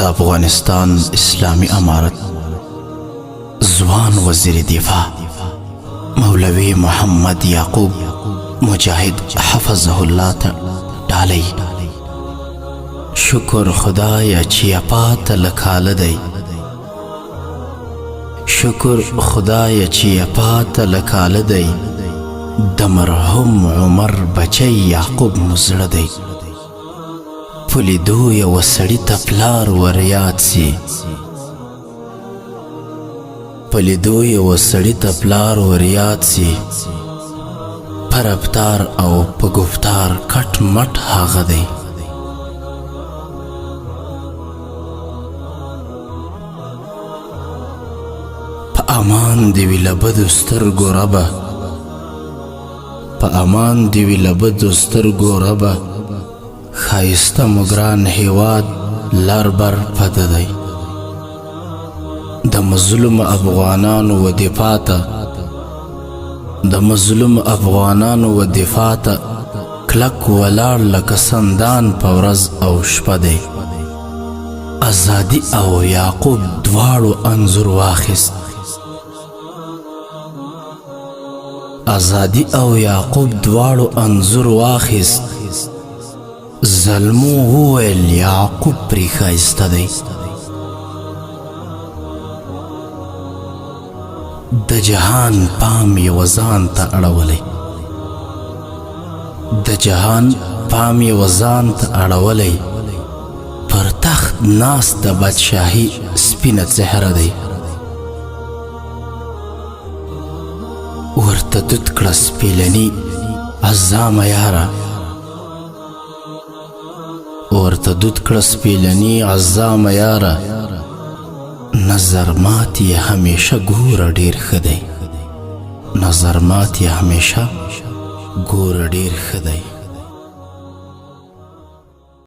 افغانستان اسلامی امارت ځوان وزیر دفاع مولوی محمد یعقوب مجاهد حفظه الله ته ډالۍ. شکر خدایه چې پاته لکاله دی، شکر خدایه چې پاته لکاله دی، د مرحوم عمر بچی یعقوب مزړه دی. په لیدو یوه سړي ته پلار وریاد سي، په لیدو یوه سړي ته پلار وریاد سي، په رفتار او په گفتار کټ مټ هغه دی. په امان دی وي له بدو سترګو ربه، په امان دی وي له بدو سترګو ربه، ښایسته مو ګران هیواد لر بر پده دی. د مظلوم افغانانو و دفاع ته، د مظلوم افغانانو و دفاع ته کلک ولاړ لکه سندان په ورځ او شپه دی. ازادي او یعقوب دواړو انځور واخیست، ازادي او یعقوب دواړو انځور واخیست. زلمو وویل یعقوب پرې ښایسته دی. د جهان پام یې وځان ته اړولی، د جهان پام یې وځان ته اړولی، پر تخت ناست د بادشاهي سپینه څهره دی. ورته دود کړه سپیلني عزامه یاره، ورته دود کړه سپیلني عزامه یاره، نظر مات یې همیشه ګوره ډیر ښه دی، نظر مات یې همیشه ګوره ډیر ښه دی.